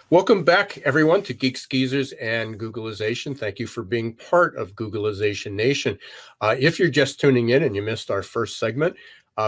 Welcome back, everyone, to Geeks, Geezers, and Googlization. Thank you for being part of Googlization Nation. If you're just tuning in and you missed our first segment,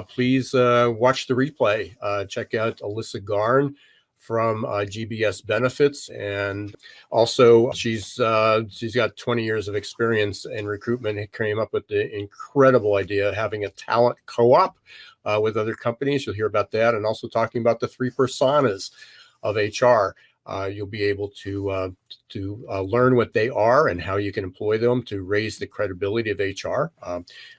please watch the replay. Check out Alyssa Garn from GBS Benefits, and also she's got 20 years of experience in recruitment. It came up with the incredible idea of having a talent co-op with other companies. You'll hear about that, and also talking about the three personas of HR. You'll be able to learn what they are and how you can employ them to raise the credibility of HR.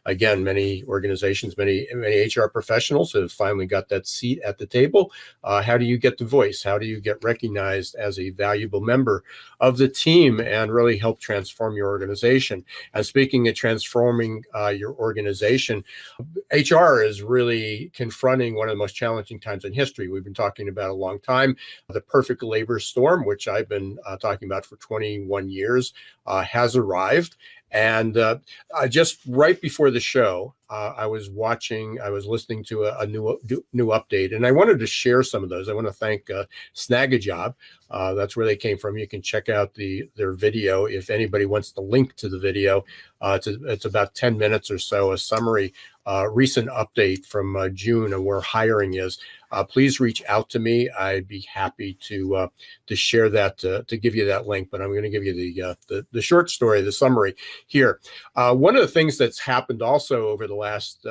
Again, many organizations, many HR professionals have finally got that seat at the table. How do you get the voice? How do you get recognized as a valuable member of the team and really help transform your organization? And speaking of transforming your organization, HR is really confronting one of the most challenging times in history. We've been talking about a long time. The perfect labor storm, which I've been talking about for 21 years, has arrived. And just right before the show, I was listening to a new update, and I wanted to share some of those. I want to thank Snagajob. That's where they came from. You can check out their video if anybody wants to link to the video. It's about 10 minutes or so, a summary, recent update from June of where hiring is. Please reach out to me. I'd be happy to share that, to give you that link. But I'm going to give you the short story, the summary here. One of the things that's happened also over the last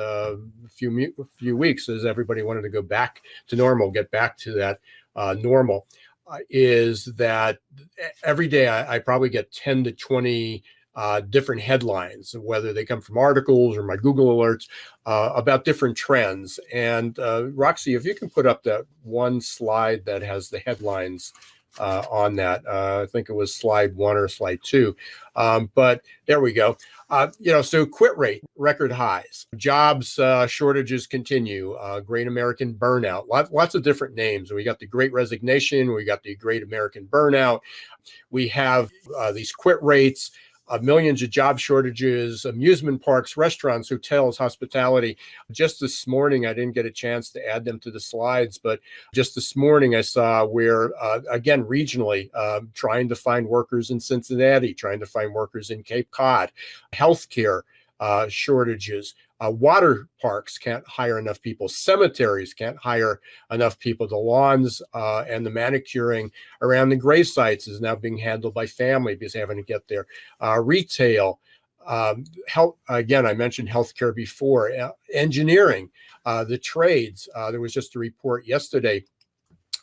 few weeks is everybody wanted to go back to normal, get back to that normal. Is that every day I probably get 10 to 20 different headlines, whether they come from articles or my Google alerts about different trends. And Roxy, if you can put up that one slide that has the headlines on that. I think it was slide 1 or slide 2. But there we go. So quit rate, record highs, jobs shortages continue, Great American Burnout, lots of different names. We got the Great Resignation. We got the Great American Burnout. We have these quit rates. Millions of job shortages, amusement parks, restaurants, hotels, hospitality. Just this morning, I didn't get a chance to add them to the slides, but just this morning I saw where, again, regionally, trying to find workers in Cincinnati, trying to find workers in Cape Cod, healthcare shortages. Water parks can't hire enough people. Cemeteries can't hire enough people. The lawns and the manicuring around the grave sites is now being handled by family because they having to get there. Retail, health. Again, I mentioned healthcare before. Engineering, the trades. There was just a report yesterday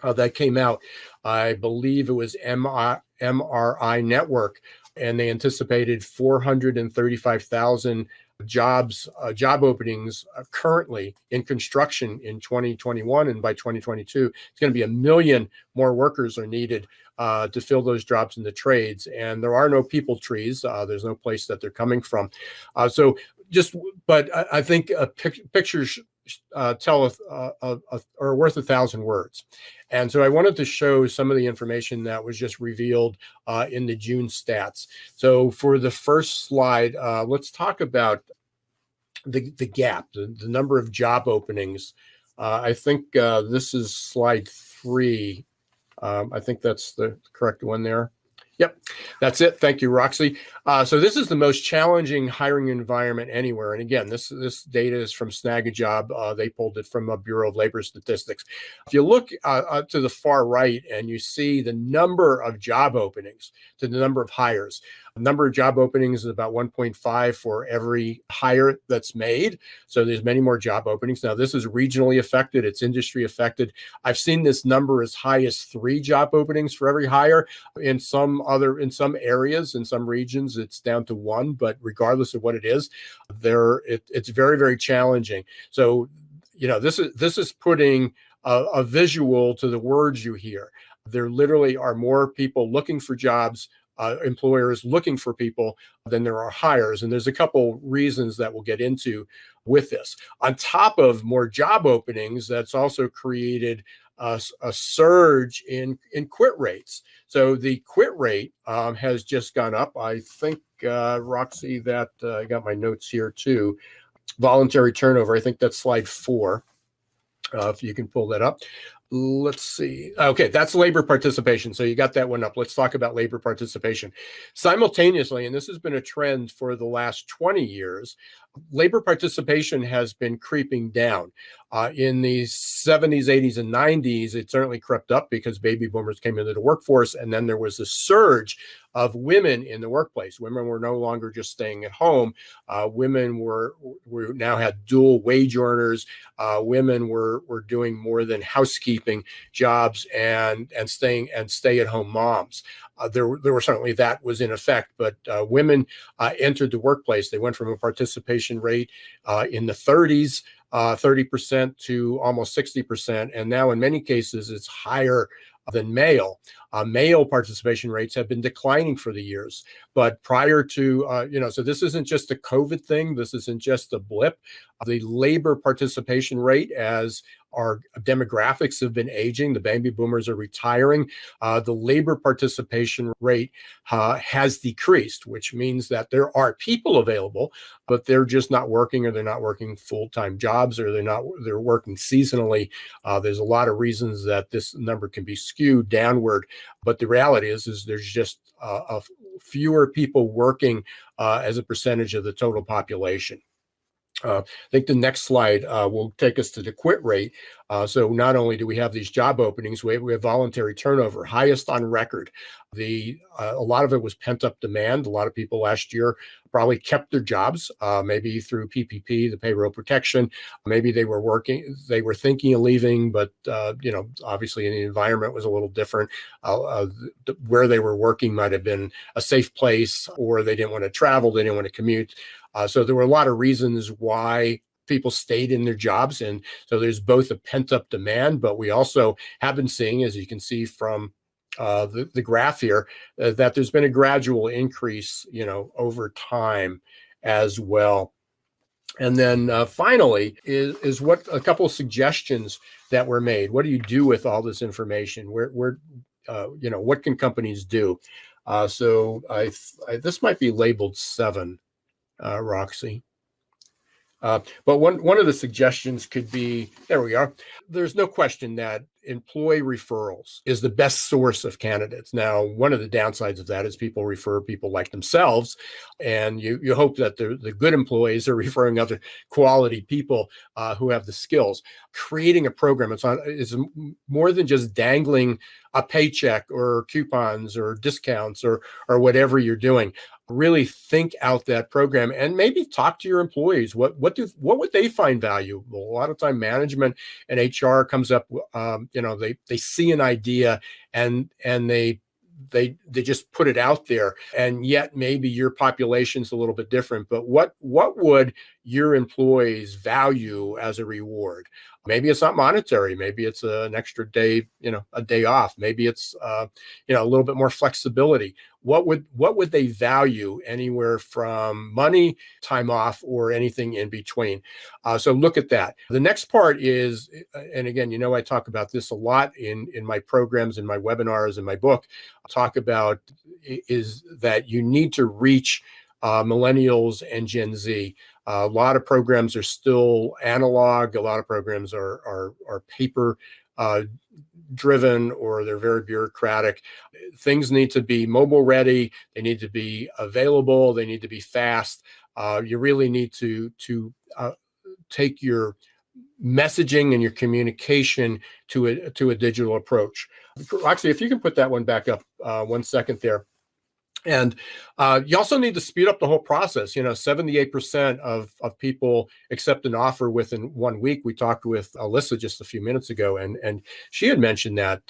that came out. I believe it was MRI Network, and they anticipated 435,000 job openings currently in construction in 2021, and by 2022 it's going to be 1 million more workers are needed to fill those jobs in the trades, and there are no people trees. There's no place that they're coming from. But I think pictures tell are worth 1,000 words. And so I wanted to show some of the information that was just revealed in the June stats. So for the first slide, let's talk about the gap, the number of job openings. I think this is slide 3. I think that's the correct one there. Yep, that's it. Thank you, Roxy. So this is the most challenging hiring environment anywhere. And again, this data is from Snagajob. They pulled it from a Bureau of Labor Statistics. If you look to the far right and you see the number of job openings to the number of hires, the number of job openings is about 1.5 for every hire that's made. So there's many more job openings. Now, this is regionally affected. It's industry affected. I've seen this number as high as 3 job openings for every hire. In some areas, in some regions, it's down to 1. But regardless of what it is, it's very, very challenging. So, this is putting a visual to the words you hear. There literally are more people looking for jobs, employers looking for people, than there are hires. And there's a couple reasons that we'll get into with this. On top of more job openings, that's also created a surge in quit rates. So the quit rate has just gone up. I think, Roxy, that I got my notes here too. Voluntary turnover, I think that's slide 4. If you can pull that up. Let's see. Okay, that's labor participation. So you got that one up. Let's talk about labor participation. Simultaneously, and this has been a trend for the last 20 years, labor participation has been creeping down. In the 70s, 80s, and 90s, it certainly crept up because baby boomers came into the workforce, and then there was a surge of women in the workplace. Women were no longer just staying at home. Women were now had dual wage earners. Women were doing more than housekeeping jobs and stay at home moms. There were certainly that was in effect, but women entered the workplace. They went from a participation rate in the 30s, 30% to almost 60%, and now in many cases it's higher than male. Male participation rates have been declining for the years, but prior to so this isn't just a COVID thing. This isn't just a blip. The labor participation rate, as our demographics have been aging, the baby boomers are retiring, the labor participation rate has decreased, which means that there are people available, but they're just not working, or they're not working full-time jobs, or they're working seasonally. There's a lot of reasons that this number can be skewed downward, but the reality is there's just fewer people working as a percentage of the total population. I think the next slide will take us to the quit rate. So not only do we have these job openings, we have voluntary turnover, highest on record. A lot of it was pent up demand. A lot of people last year probably kept their jobs, maybe through PPP, the payroll protection. Maybe they were thinking of leaving, but obviously the environment was a little different. Where they were working might have been a safe place, or they didn't want to travel, they didn't want to commute. So there were a lot of reasons why people stayed in their jobs. And so there's both a pent up demand, but we also have been seeing, as you can see from the graph here, that there's been a gradual increase, over time as well. And then finally is what a couple of suggestions that were made. What do you do with all this information? What can companies do? So this might be labeled 7. Roxy. But one of the suggestions could be, there we are. There's no question that employee referrals is the best source of candidates. Now, one of the downsides of that is people refer people like themselves, and you hope that the good employees are referring other quality people who have the skills. Creating a program is more than just dangling a paycheck or coupons or discounts or whatever you're doing. Really think out that program and maybe talk to your employees. What would they find valuable? A lot of time management and HR comes up, they see an idea and they just put it out there, and yet maybe your population's a little bit different. But what would your employees value as a reward? Maybe it's not monetary. Maybe it's an extra day, a day off. Maybe it's a little bit more flexibility. What would they value anywhere from money, time off, or anything in between? So look at that. The next part is, and again, I talk about this a lot in my programs, in my webinars, in my book. I talk about is that you need to reach millennials and Gen Z. A lot of programs are still analog. A lot of programs are paper driven, or they're very bureaucratic. Things need to be mobile ready. They need to be available. They need to be fast. You really need to take your messaging and your communication to a digital approach. Actually, if you can put that one back up 1 second there. And you also need to speed up the whole process. 78% of people accept an offer within 1 week. We talked with Alyssa just a few minutes ago, and she had mentioned that,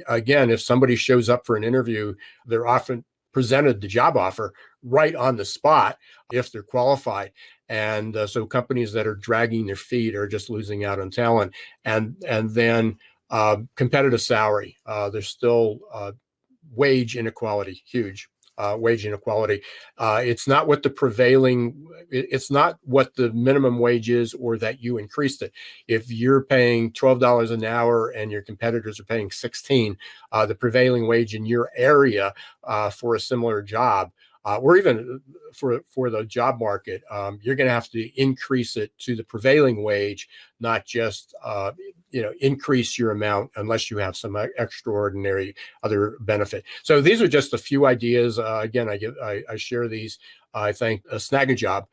again, if somebody shows up for an interview, they're often presented the job offer right on the spot if they're qualified. And so companies that are dragging their feet are just losing out on talent. And then competitive salary. There's still wage inequality, huge wage inequality. It's not what it's not what the minimum wage is, or that you increased it. If you're paying $12 an hour and your competitors are paying 16, the prevailing wage in your area for a similar job or even for the job market, you're going to have to increase it to the prevailing wage, not just increase your amount unless you have some extraordinary other benefit. So these are just a few ideas. Again, I share these. I thank Snag a Job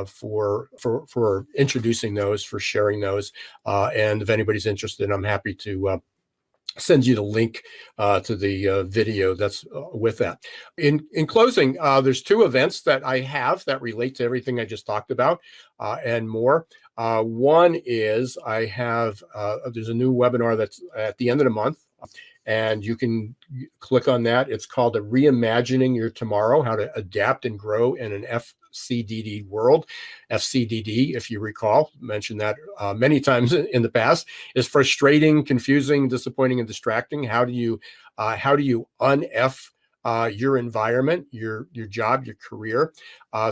for introducing those, for sharing those. And if anybody's interested, I'm happy to send you the link to the video that's with that. In closing, there's two events that I have that relate to everything I just talked about and more. One is there's a new webinar that's at the end of the month, and you can click on that. It's called Reimagining Your Tomorrow, How to Adapt and Grow in an FCDD World. FCDD, if you recall, mentioned that many times in the past, is frustrating, confusing, disappointing, and distracting. How do you un-F your environment, your job, your career?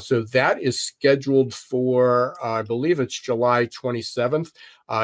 So that is scheduled for, I believe it's July 27th.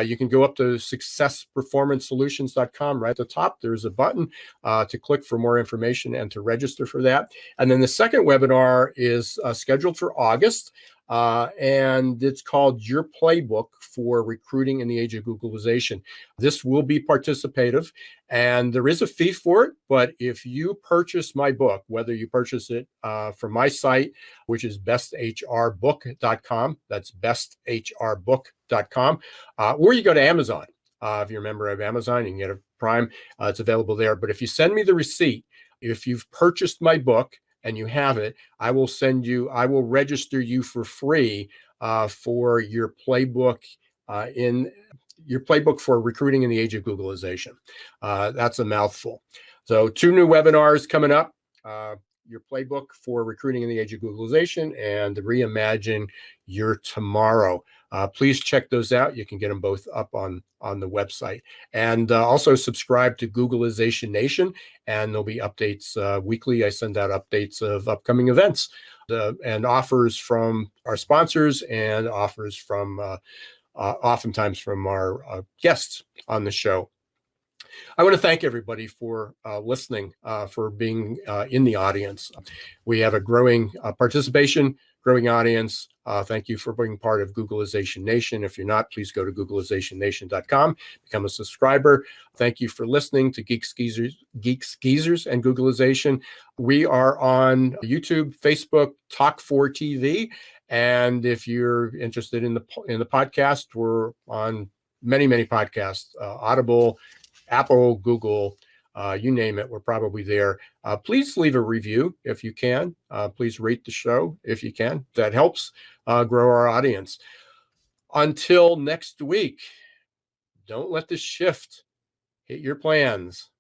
You can go up to successperformancesolutions.com. Right at the top, there's a button to click for more information and to register for that. And then the second webinar is scheduled for August. And it's called Your Playbook for Recruiting in the Age of Googlization. This will be participative, and there is a fee for it. But if you purchase my book, whether you purchase it from my site, which is besthrbook.com, that's besthrbook.com, or you go to Amazon. If you're a member of Amazon, you can get a Prime. It's available there. But if you send me the receipt, if you've purchased my book and you have it, I will register you for free for your playbook for recruiting in the age of Googlization. That's a mouthful. So 2 new webinars coming up. Your playbook for recruiting in the age of Googlization and Reimagine Your Tomorrow. Please check those out. You can get them both up on the website. And also subscribe to Googlization Nation, and there'll be updates weekly. I send out updates of upcoming events and offers from our sponsors and offers from oftentimes from our guests on the show. I want to thank everybody for listening, for being in the audience. We have a growing participation, growing audience. Thank you for being part of Googlization Nation. If you're not, please go to googlizationnation.com, become a subscriber. Thank you for listening to Geeks, Geezers, and Googlization. We are on YouTube, Facebook, Talk4TV. And if you're interested in the podcast, we're on many podcasts, Audible, Apple, Google, you name it, we're probably there. Please leave a review if you can. Please rate the show if you can. That helps grow our audience. Until next week, don't let the shift hit your plans.